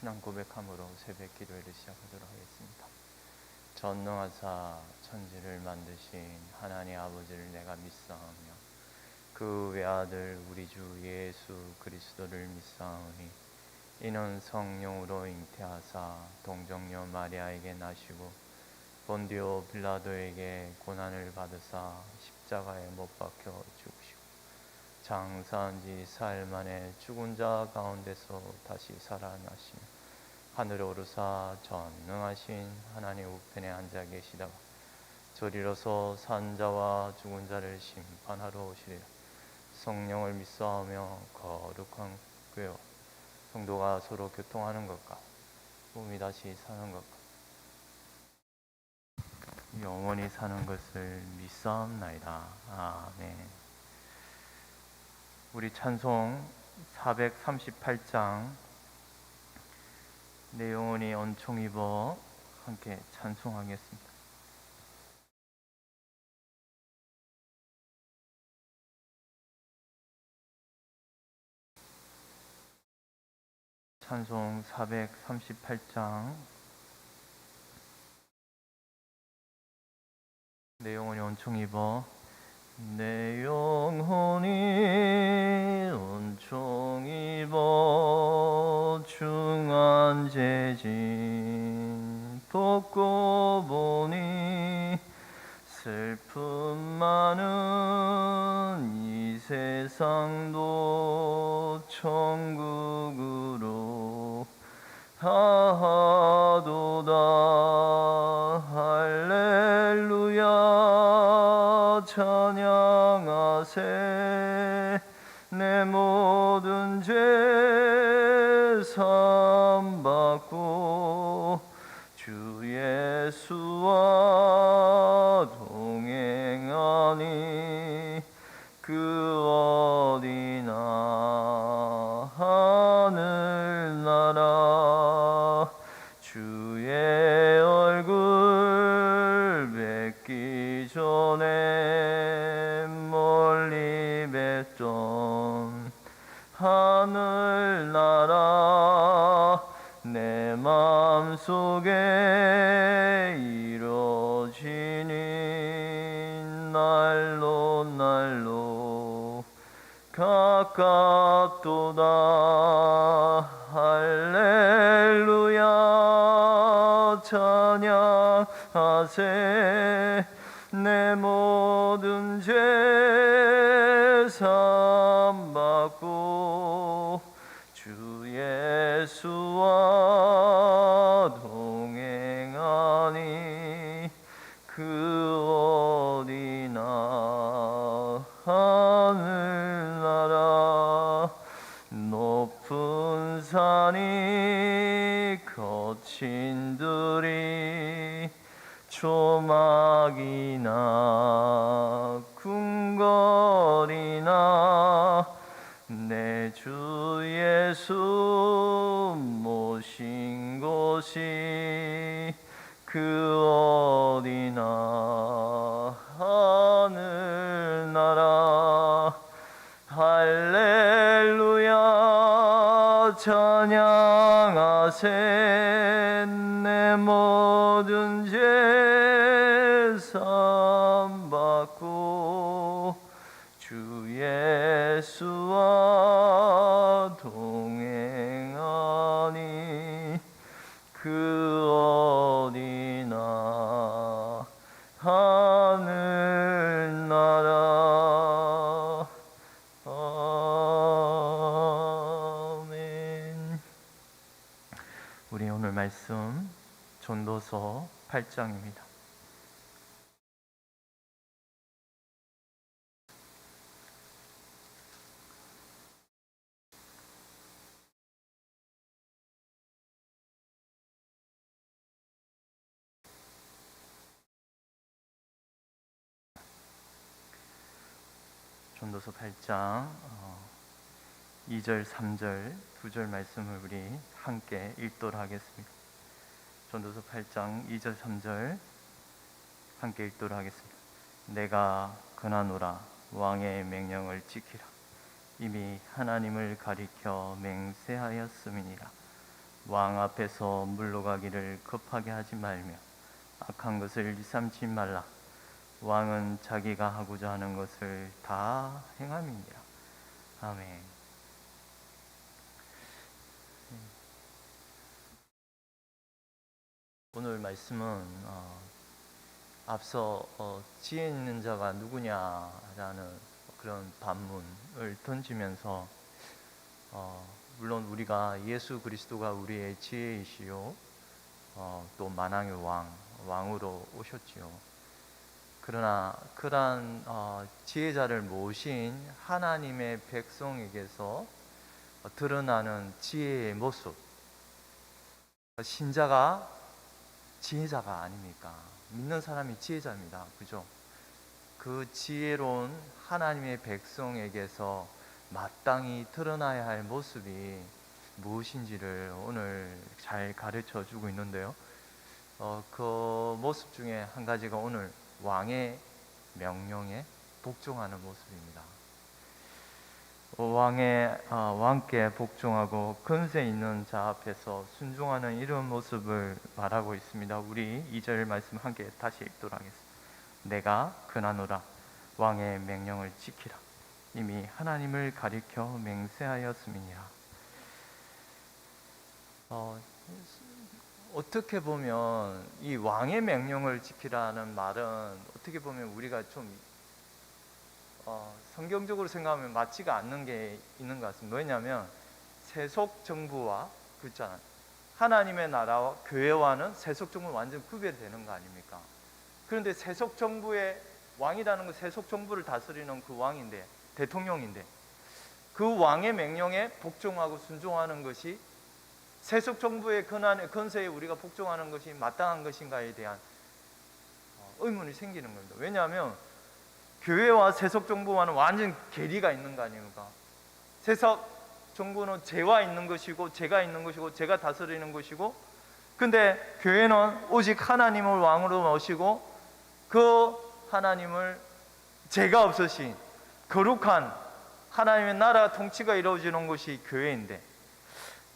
신앙 고백함으로 새벽 기도회를 시작하도록 하겠습니다. 전능하사 천지를 만드신 하나님 아버지를 내가 믿사오며 그 외아들 우리 주 예수 그리스도를 믿사오니 이는 성령으로 잉태하사 동정녀 마리아에게 나시고 본디오 빌라도에게 고난을 받으사 십자가에 못 박혀 죽으시고 장사한 지 사흘 만에 죽은 자 가운데서 다시 살아나시며 하늘에 오르사 전능하신 하나님 우편에 앉아 계시다가 저리로서 산 자와 죽은 자를 심판하러 오시리라. 성령을 믿사오며 거룩한 교회 성도가 서로 교통하는 것과 몸이 다시 사는 것과 영원히 사는 것을 믿사옵나이다. 아멘. 우리 찬송 438장 내 영혼이 은총 입어 함께 찬송하겠습니다. 찬송 438장 내 영혼이 은총 입어 내 영혼이 은총 입어 중한 재진 벗고 보니 슬픔 많은 이 세상도 천국으로 하도다. 할렐루야 찬양하세. 내 모든 죄 사함받고 주 예수와 동행하니 그 어디나 하늘나라 주의 얼굴 뵙기 전에 멀리 뵀던 하늘나라 내 마음속에 이루어지니 날로 날로 가깝도다. 할렐루야 찬양하세. 내 모든 죄 사함받고 주 예수와 동행하니 그 어디나 하늘나라 높은 산이 거친 들이 조막이나 궁궐이나 내 주 예수 모신 곳이 그 어디나 하늘나라 할렐루야 찬양하세. 내 모든 죄 사함받고 주 예수와 동행하니 그 어디나 하늘나라. 아멘. 우리 오늘 말씀 전도서 8장입니다. 전도서 8장 2절, 3절, 2절 말씀을 우리 함께 읽도록 하겠습니다. 전도서 8장 2절, 3절 함께 읽도록 하겠습니다. 내가 그나노라 왕의 명령을 지키라. 이미 하나님을 가리켜 맹세하였음이니라. 왕 앞에서 물러가기를 급하게 하지 말며 악한 것을 일삼지 말라. 왕은 자기가 하고자 하는 것을 다 행함이니라. 아멘. 오늘 말씀은 앞서 지혜 있는 자가 누구냐라는 그런 반문을 던지면서 물론 우리가 예수 그리스도가 우리의 지혜이시요 또 만왕의 왕으로 오셨지요. 그러나 그러한 지혜자를 모신 하나님의 백성에게서 드러나는 지혜의 모습, 신자가 지혜자가 아닙니까? 믿는 사람이 지혜자입니다. 그죠? 그 지혜로운 하나님의 백성에게서 마땅히 드러나야 할 모습이 무엇인지를 오늘 잘 가르쳐 주고 있는데요. 그 모습 중에 한 가지가 오늘 왕의 명령에 복종하는 모습입니다. 왕께 복종하고 권세 있는 자 앞에서 순종하는 이런 모습을 말하고 있습니다. 우리 2절 말씀 함께 다시 읽도록 하겠습니다. 내가 그나노라 왕의 명령을 지키라. 이미 하나님을 가리켜 맹세하였음이니라. 어떻게 보면 이 왕의 명령을 지키라는 말은 어떻게 보면 우리가 좀 성경적으로 생각하면 맞지가 않는 게 있는 것 같습니다. 왜냐하면 세속 정부와 그렇잖아요. 하나님의 나라와 교회와는 세속 정부는 완전 구별되는 거 아닙니까? 그런데 세속 정부의 왕이라는 건 세속 정부를 다스리는 그 왕인데, 대통령인데, 그 왕의 명령에 복종하고 순종하는 것이 세속 정부의 권세에 우리가 복종하는 것이 마땅한 것인가에 대한 의문이 생기는 겁니다. 왜냐하면 교회와 세속 정부와는 완전 괴리가 있는 거 아닙니까? 세속 정부는 제와 있는 것이고 제가 있는 것이고 제가 다스리는 것이고, 근데 교회는 오직 하나님을 왕으로 모시고 그 하나님을 죄가 없으신 거룩한 하나님의 나라 통치가 이루어지는 것이 교회인데,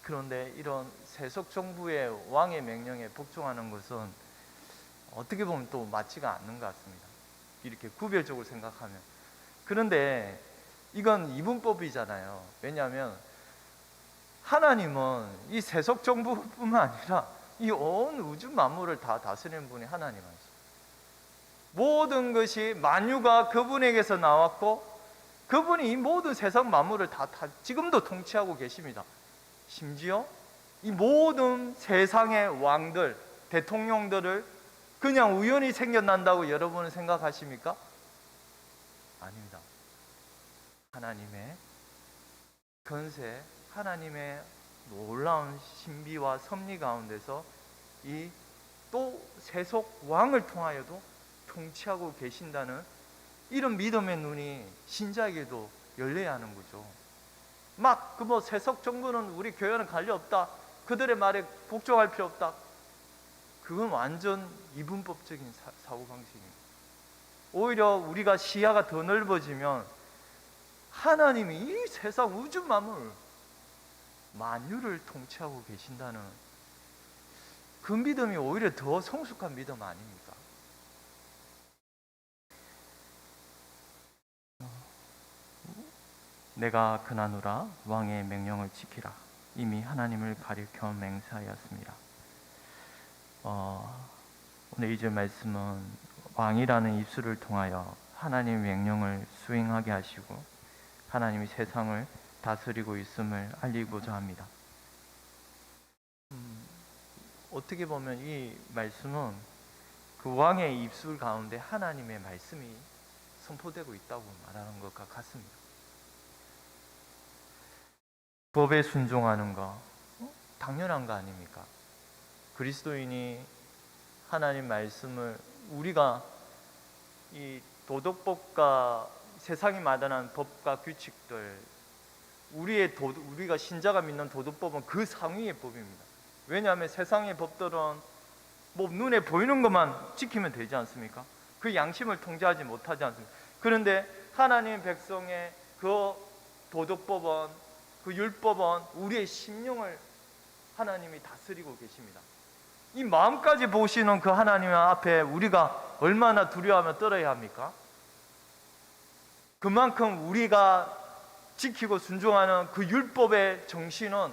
그런데 이런 세속 정부의 왕의 명령에 복종하는 것은 어떻게 보면 또 맞지가 않는 것 같습니다. 이렇게 구별적으로 생각하면. 그런데 이건 이분법이잖아요. 왜냐하면 하나님은 이 세속 정부뿐만 아니라 이 온 우주 만물을 다 다스리는 분이 하나님이시죠. 모든 것이 만유가 그분에게서 나왔고 그분이 이 모든 세상 만물을 다 지금도 통치하고 계십니다. 심지어 이 모든 세상의 왕들, 대통령들을 그냥 우연히 생겨난다고 여러분은 생각하십니까? 아닙니다. 하나님의 권세, 하나님의 놀라운 신비와 섭리 가운데서 이 또 세속 왕을 통하여도 통치하고 계신다는 이런 믿음의 눈이 신자에게도 열려야 하는 거죠. 막 그 뭐 세속 정부는 우리 교회는 관련 없다, 그들의 말에 복종할 필요 없다, 그건 완전 이분법적인 사고방식입니다. 오히려 우리가 시야가 더 넓어지면 하나님이 이 세상 우주 만물 만유를 통치하고 계신다는 그 믿음이 오히려 더 성숙한 믿음 아닙니까? 내가 그나노라 왕의 명령을 지키라. 이미 하나님을 가리켜 맹세하였습니다. 오늘 2절 말씀은 왕이라는 입술을 통하여 하나님의 명령을 수행하게 하시고 하나님이 세상을 다스리고 있음을 알리고자 합니다. 어떻게 보면 이 말씀은 그 왕의 입술 가운데 하나님의 말씀이 선포되고 있다고 말하는 것과 같습니다. 법에 순종하는 거 당연한 거 아닙니까? 그리스도인이 하나님 말씀을, 우리가 이 도덕법과 세상이 마련한 법과 규칙들, 우리가 신자가 믿는 도덕법은 그 상위의 법입니다. 왜냐하면 세상의 법들은 뭐 눈에 보이는 것만 지키면 되지 않습니까? 그 양심을 통제하지 못하지 않습니까? 그런데 하나님 백성의 그 도덕법은, 그 율법은 우리의 심령을 하나님이 다스리고 계십니다. 이 마음까지 보시는 그 하나님 앞에 우리가 얼마나 두려워하며 떨어야 합니까? 그만큼 우리가 지키고 순종하는 그 율법의 정신은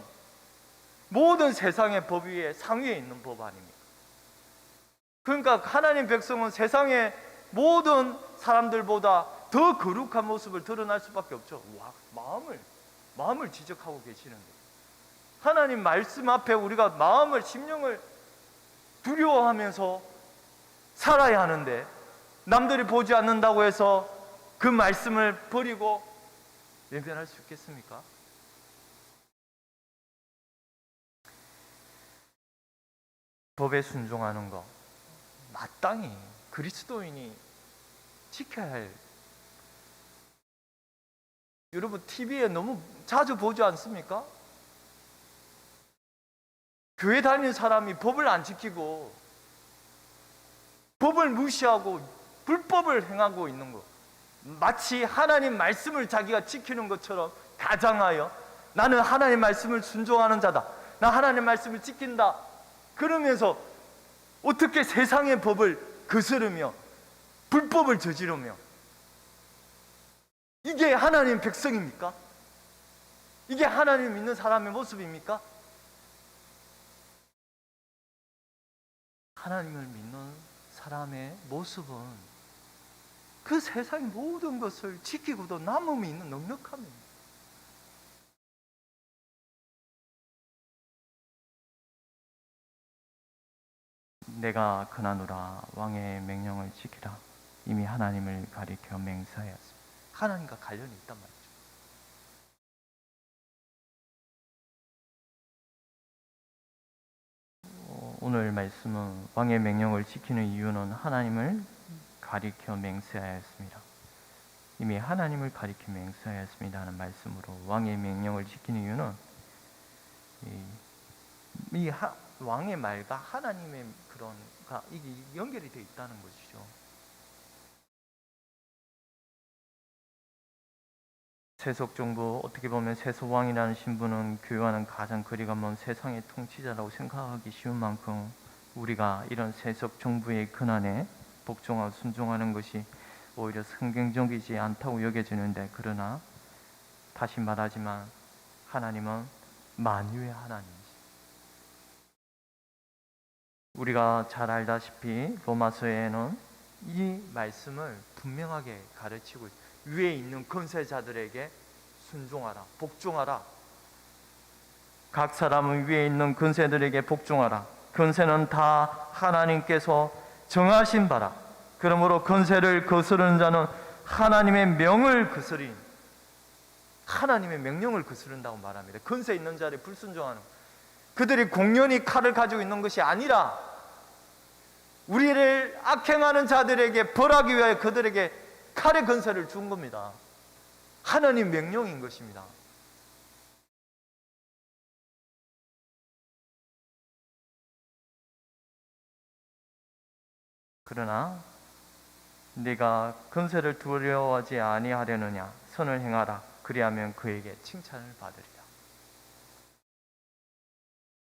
모든 세상의 법 위에 상위에 있는 법 아닙니까? 그러니까 하나님 백성은 세상의 모든 사람들보다 더 거룩한 모습을 드러날 수밖에 없죠. 와, 마음을 지적하고 계시는데, 하나님 말씀 앞에 우리가 마음을, 심령을 두려워하면서 살아야 하는데, 남들이 보지 않는다고 해서 그 말씀을 버리고 외면할 수 있겠습니까? 법에 순종하는 것, 마땅히 그리스도인이 지켜야 할. 여러분, TV에 너무 자주 보지 않습니까? 교회 다니는 사람이 법을 안 지키고 법을 무시하고 불법을 행하고 있는 것, 마치 하나님 말씀을 자기가 지키는 것처럼 가장하여 나는 하나님 말씀을 순종하는 자다, 나 하나님 말씀을 지킨다, 그러면서 어떻게 세상의 법을 거스르며 불법을 저지르며, 이게 하나님 백성입니까? 이게 하나님 믿는 사람의 모습입니까? 하나님을 믿는 사람의 모습은 그 세상의 모든 것을 지키고도 남음이 있는 넉넉함입니다. 내가 그나노라 왕의 명령을 지키라. 이미 하나님을 가리켜 맹세하였습니다. 하나님과 관련이 있단 말이죠. 오늘 말씀은 왕의 명령을 지키는 이유는 하나님을 가리켜 맹세하였습니다. 이미 하나님을 가리켜 맹세하였습니다 하는 말씀으로 왕의 명령을 지키는 이유는 왕의 말과 하나님의 이게 연결이 되어 있다는 것이죠. 세속정부, 어떻게 보면 세속왕이라는 신분은 교회와는 가장 거리가 먼 세상의 통치자라고 생각하기 쉬운 만큼 우리가 이런 세속정부의 권한에 복종하고 순종하는 것이 오히려 성경적이지 않다고 여겨지는데, 그러나 다시 말하지만 하나님은 만유의 하나님이시. 우리가 잘 알다시피 로마서에는 이 말씀을 분명하게 가르치고 있습니다. 위에 있는 권세자들에게 순종하라, 복종하라. 각 사람은 위에 있는 권세들에게 복종하라. 권세는 다 하나님께서 정하신 바라. 그러므로 권세를 거스르는 자는 하나님의 명을 거스린, 하나님의 명령을 거스른다고 말합니다. 권세 있는 자를 불순종하는, 그들이 공연히 칼을 가지고 있는 것이 아니라 우리를 악행하는 자들에게 벌하기 위하여 그들에게 칼의 권세를 준 겁니다. 하나님 명령인 것입니다. 그러나 네가 권세를 두려워하지 아니하려느냐, 선을 행하라. 그리하면 그에게 칭찬을 받으리라.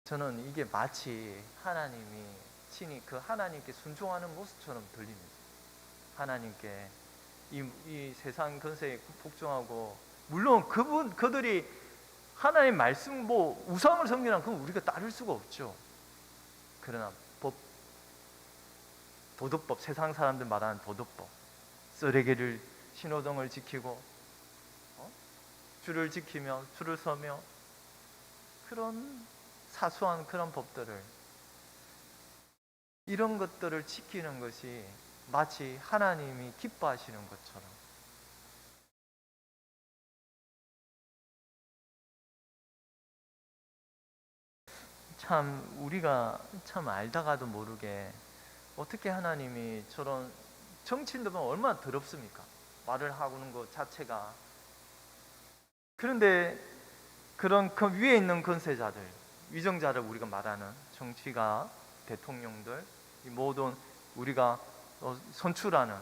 저는 이게 마치 하나님이 친히 그 하나님께 순종하는 모습처럼 들립니다. 하나님께 이 세상 권세에 복종하고, 물론 그들이 하나님 말씀, 우상을 섬기는 건 우리가 따를 수가 없죠. 그러나 도덕법, 세상 사람들 말하는 도덕법, 쓰레기를, 신호등을 지키고 줄을 지키며 줄을 서며, 그런 사소한 그런 법들을, 이런 것들을 지키는 것이 마치 하나님이 기뻐하시는 것처럼, 참 우리가 참 알다가도 모르게 어떻게 하나님이 저런, 정치인들 보면 얼마나 더럽습니까? 말을 하는 것 자체가. 그런데 그런 그 위에 있는 권세자들, 위정자를 우리가 말하는 정치가, 대통령들, 이 모든 우리가 선출하는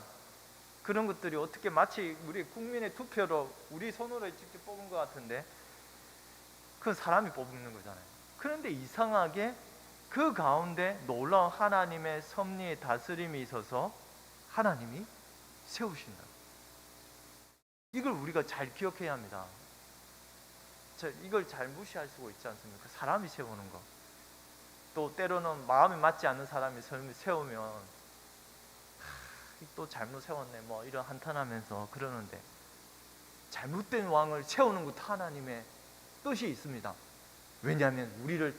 그런 것들이 어떻게 마치 우리 국민의 투표로 우리 손으로 직접 뽑은 것 같은데, 그 사람이 뽑는 거잖아요. 그런데 이상하게 그 가운데 놀라운 하나님의 섭리의 다스림이 있어서 하나님이 세우신다. 이걸 우리가 잘 기억해야 합니다. 이걸 잘 무시할 수가 있지 않습니까? 사람이 세우는 거. 또 때로는 마음에 맞지 않는 사람이 세우면 또 잘못 세웠네 뭐 이런 한탄하면서 그러는데, 잘못된 왕을 세우는 것도 하나님의 뜻이 있습니다. 왜냐하면 우리를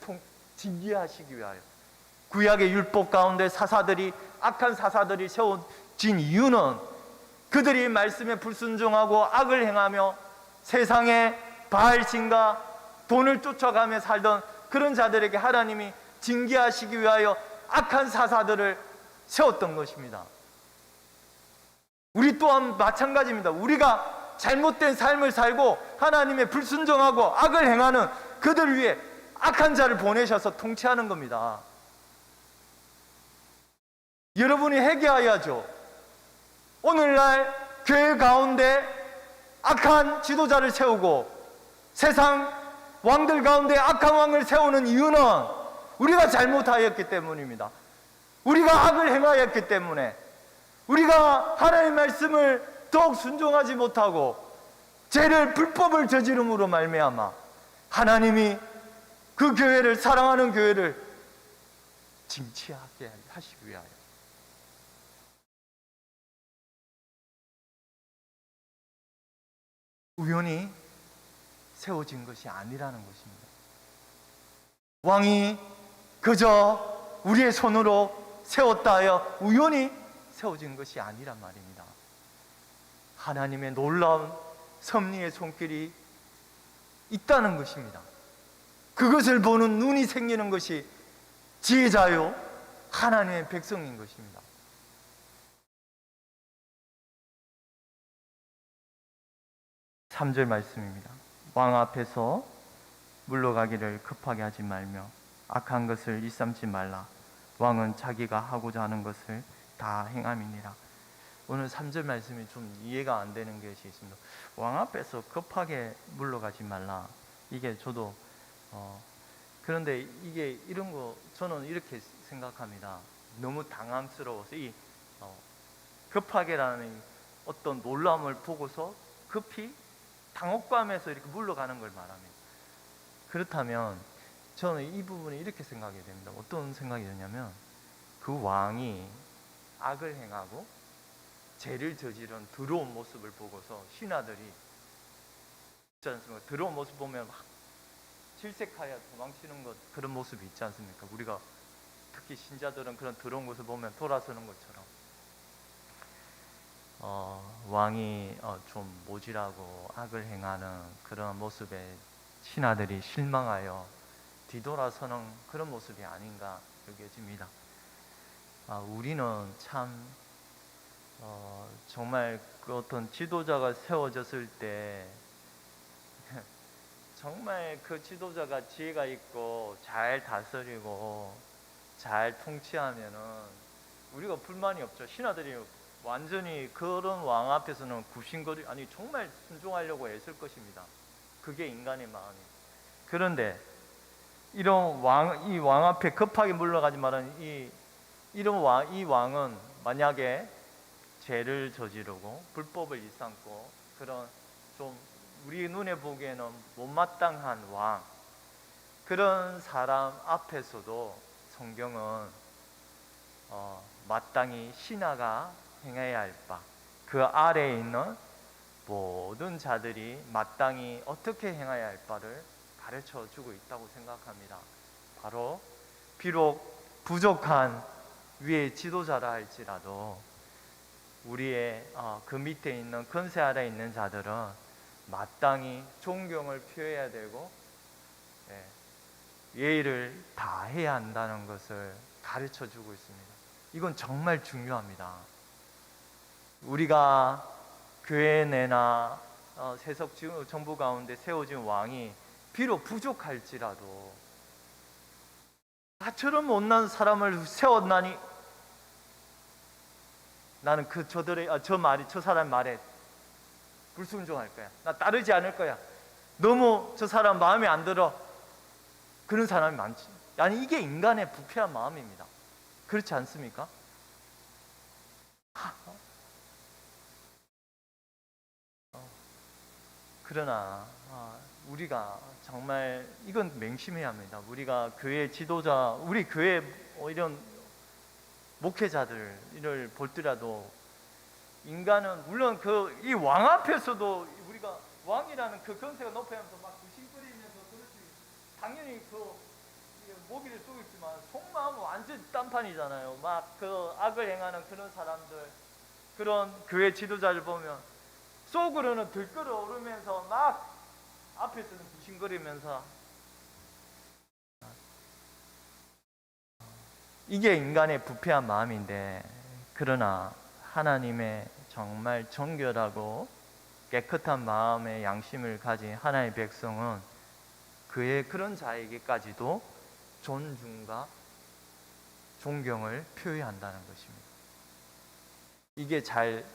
징계하시기 위하여. 구약의 율법 가운데 악한 사사들이 세워진 이유는 그들이 말씀에 불순종하고 악을 행하며 세상의 바알신과 돈을 쫓아가며 살던 그런 자들에게 하나님이 징계하시기 위하여 악한 사사들을 세웠던 것입니다. 우리 또한 마찬가지입니다. 우리가 잘못된 삶을 살고 하나님의 불순종하고 악을 행하는 그들 위해 악한 자를 보내셔서 통치하는 겁니다. 여러분이 회개하야죠. 오늘날 교회 가운데 악한 지도자를 세우고 세상 왕들 가운데 악한 왕을 세우는 이유는 우리가 잘못하였기 때문입니다. 우리가 악을 행하였기 때문에, 우리가 하나님의 말씀을 더욱 순종하지 못하고 불법을 저지름으로 말미암아 하나님이 그 교회를, 사랑하는 교회를 징치하게 하시기 위하여 우연히 세워진 것이 아니라는 것입니다. 왕이 그저 우리의 손으로 세웠다 하여 우연히 세워진 것이 아니란 말입니다. 하나님의 놀라운 섭리의 손길이 있다는 것입니다. 그것을 보는 눈이 생기는 것이 지혜자요 하나님의 백성인 것입니다. 3절 말씀입니다. 왕 앞에서 물러가기를 급하게 하지 말며 악한 것을 일삼지 말라. 왕은 자기가 하고자 하는 것을 다 행함이니라. 오늘 3절 말씀이 좀 이해가 안 되는 것이 있습니다. 왕 앞에서 급하게 물러가지 말라. 이게 저도 그런데 이게 이런 거 저는 이렇게 생각합니다. 너무 당황스러워서 이 급하게라는 어떤 놀라움을 보고서 급히 당혹감에서 이렇게 물러가는 걸 말합니다. 그렇다면 저는 이 부분에 이렇게 생각이 됩니다. 어떤 생각이 드냐면, 그 왕이 악을 행하고 죄를 저지른 더러운 모습을 보고서 신하들이 있지 않습니까? 더러운 모습 보면 막 질색하여 도망치는 것, 그런 모습이 있지 않습니까? 우리가 특히 신자들은 그런 더러운 모습 보면 돌아서는 것처럼 왕이 좀 모질하고 악을 행하는 그런 모습에 신하들이 실망하여 뒤돌아서는 그런 모습이 아닌가 여겨집니다. 우리는 참 정말 그 어떤 지도자가 세워졌을 때 정말 그 지도자가 지혜가 있고 잘 다스리고 잘 통치하면은 우리가 불만이 없죠. 신하들이 완전히 그런 왕 앞에서는 굽신거리, 아니 정말 순종하려고 애쓸 것입니다. 그게 인간의 마음이에요. 그런데 이런 이 왕 앞에 급하게 물러가지 말라는 이 왕은 만약에 죄를 저지르고 불법을 일삼고 그런 좀 우리 눈에 보기에는 못마땅한 왕, 그런 사람 앞에서도 성경은 마땅히 신하가 행해야 할 바, 그 아래에 있는 모든 자들이 마땅히 어떻게 행해야 할 바를 가르쳐 주고 있다고 생각합니다. 바로 비록 부족한 위의 지도자라 할지라도 우리의 그 밑에 있는 권세 아래 있는 자들은 마땅히 존경을 표해야 되고 예의를 다해야 한다는 것을 가르쳐 주고 있습니다. 이건 정말 중요합니다. 우리가 교회 내나 세속 정부 가운데 세워진 왕이 비록 부족할지라도 나처럼 못난 사람을 세웠나니 나는 저 사람 말에 불순종할 거야. 나 따르지 않을 거야. 너무 저 사람 마음에 안 들어. 그런 사람이 많지. 아니, 이게 인간의 부패한 마음입니다. 그렇지 않습니까? 그러나 우리가 정말 이건 맹심해야 합니다. 우리가 교회 지도자, 우리 교회 이런 목회자들을 볼더라도 인간은 물론 그 이 왕 앞에서도 우리가 왕이라는 그 권세가 높아면서 막 구신거리면서 그렇지, 당연히 그 모기를 쏘고 있지만 속마음은 완전 딴판이잖아요. 막 그 악을 행하는 그런 사람들, 그런 교회 지도자를 보면 속으로는 들끓어 오르면서 막 앞에서는 구신거리면서, 이게 인간의 부패한 마음인데, 그러나 하나님의 정말 정결하고 깨끗한 마음의 양심을 가진 하나님의 백성은 그의 그런 자에게까지도 존중과 존경을 표해한다는 것입니다. 이게 잘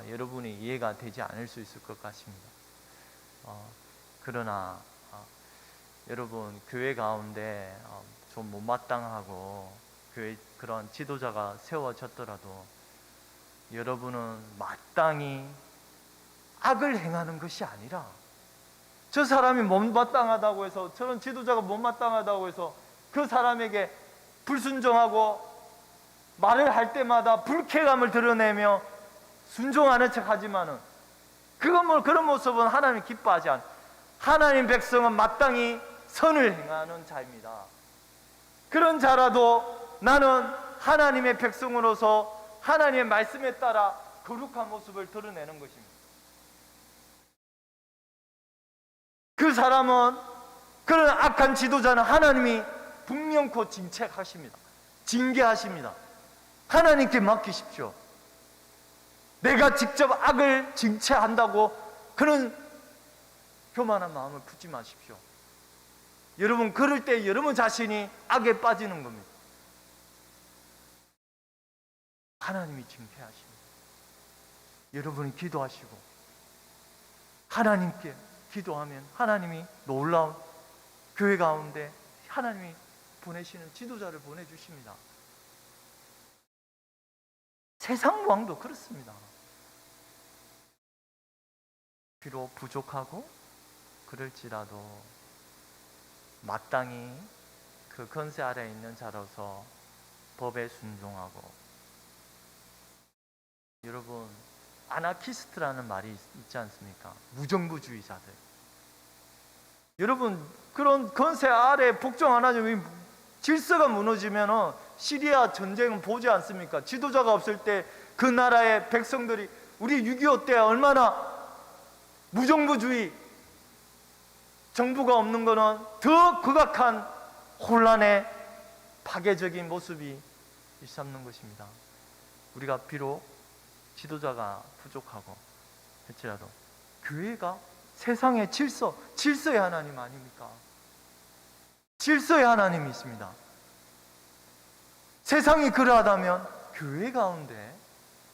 여러분이 이해가 되지 않을 수 있을 것 같습니다. 그러나 여러분, 교회 가운데 좀 못마땅하고 교회 그런 지도자가 세워졌더라도 여러분은 마땅히 악을 행하는 것이 아니라, 저 사람이 못마땅하다고 해서, 저런 지도자가 못마땅하다고 해서 그 사람에게 불순종하고 말을 할 때마다 불쾌감을 드러내며 순종하는 척하지만은 그런 모습은 하나님이 기뻐하지 않아요. 하나님 백성은 마땅히 선을 행하는 자입니다. 그런 자라도 나는 하나님의 백성으로서 하나님의 말씀에 따라 거룩한 모습을 드러내는 것입니다. 그 사람은, 그런 악한 지도자는 하나님이 분명코 징책하십니다. 징계하십니다. 하나님께 맡기십시오. 내가 직접 악을 징체한다고 그런 교만한 마음을 품지 마십시오. 여러분, 그럴 때 여러분 자신이 악에 빠지는 겁니다. 하나님이 징계하십니다. 여러분이 기도하시고 하나님께 기도하면 하나님이 놀라운 교회 가운데 하나님이 보내시는 지도자를 보내주십니다. 세상 왕도 그렇습니다. 비록 부족하고 그럴지라도 마땅히 그 권세 아래에 있는 자로서 법에 순종하고, 여러분, 아나키스트라는 말이 있지 않습니까? 무정부주의자들. 여러분, 그런 권세 아래 복종 안 하죠. 질서가 무너지면은 시리아 전쟁은 보지 않습니까? 지도자가 없을 때 그 나라의 백성들이, 우리 6.25 때 얼마나 무정부주의, 정부가 없는 것은 더 극악한 혼란의 파괴적인 모습이 일삼는 것입니다. 우리가 비록 지도자가 부족하고 할지라도 교회가 세상의 질서의 하나님 아닙니까? 질서의 하나님이 있습니다. 세상이 그러하다면 교회 가운데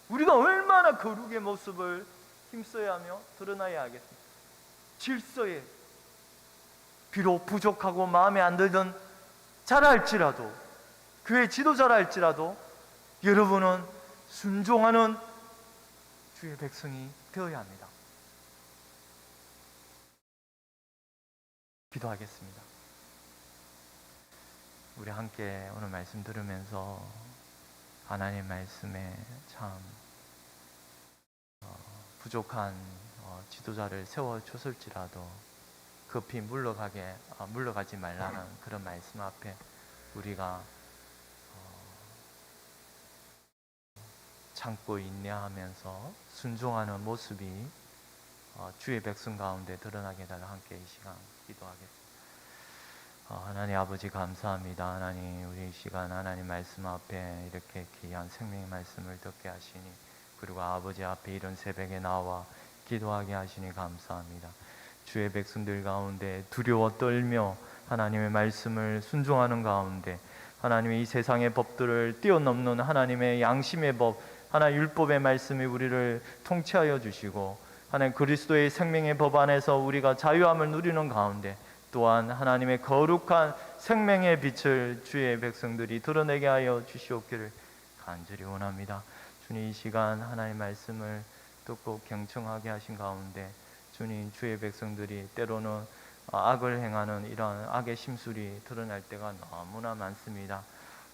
우리가 얼마나 거룩의 모습을 힘써야 하며 드러나야 하겠습니까? 질서에, 비록 부족하고 마음에 안 들던 자라 할지라도, 교회 지도자라 할지라도 여러분은 순종하는 주의 백성이 되어야 합니다. 기도하겠습니다. 우리 함께 오늘 말씀 들으면서 하나님 말씀에 참 부족한 지도자를 세워줬을지라도 급히 물러가지 말라는 그런 말씀 앞에 우리가 참고 인내하면서 순종하는 모습이 주의 백성 가운데 드러나게 달라 함께 이 시간 기도하겠습니다. 하나님 아버지 감사합니다. 하나님, 우리 이 시간 하나님 말씀 앞에 이렇게 귀한 생명의 말씀을 듣게 하시니, 그리고 아버지 앞에 이런 새벽에 나와 기도하게 하시니 감사합니다. 주의 백성들 가운데 두려워 떨며 하나님의 말씀을 순종하는 가운데 하나님의 이 세상의 법들을 뛰어넘는 하나님의 양심의 법, 하나님 율법의 말씀이 우리를 통치하여 주시고, 하나님 그리스도의 생명의 법 안에서 우리가 자유함을 누리는 가운데 또한 하나님의 거룩한 생명의 빛을 주의 백성들이 드러내게 하여 주시옵기를 간절히 원합니다. 주님, 이 시간 하나님의 말씀을 듣고 경청하게 하신 가운데 주님, 주의 백성들이 때로는 악을 행하는 이러한 악의 심술이 드러날 때가 너무나 많습니다.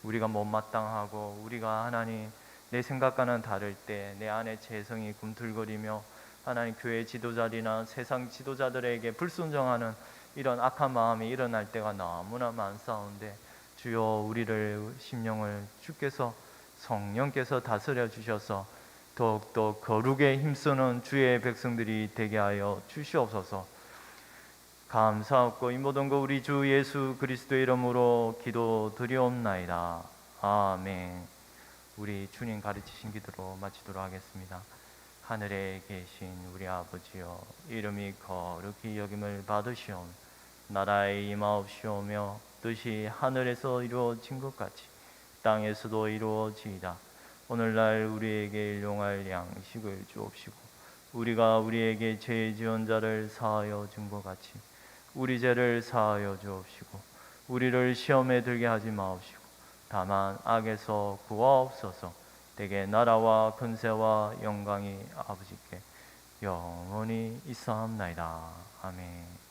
우리가 못마땅하고 우리가 하나님 내 생각과는 다를 때 내 안에 재성이 꿈틀거리며 하나님 교회 지도자들이나 세상 지도자들에게 불순종하는 이런 악한 마음이 일어날 때가 너무나 많사온데 주여, 우리를 심령을 주께서 성령께서 다스려 주셔서 더욱더 거룩에 힘쓰는 주의 백성들이 되게 하여 주시옵소서. 감사하고 이 모든 거 우리 주 예수 그리스도의 이름으로 기도드리옵나이다. 아멘. 우리 주님 가르치신 기도로 마치도록 하겠습니다. 하늘에 계신 우리 아버지여, 이름이 거룩히 여김을 받으시오며 나라의 임하옵시오며 뜻이 하늘에서 이루어진 것 같이 땅에서도 이루어지이다. 오늘날 우리에게 일용할 양식을 주옵시고 우리가 우리에게 죄 지은 자를 사하여 준 것 같이 우리 죄를 사하여 주옵시고 우리를 시험에 들게 하지 마옵시고 다만 악에서 구하옵소서. 대개 나라와 근세와 영광이 아버지께 영원히 있사옵나이다. 아멘.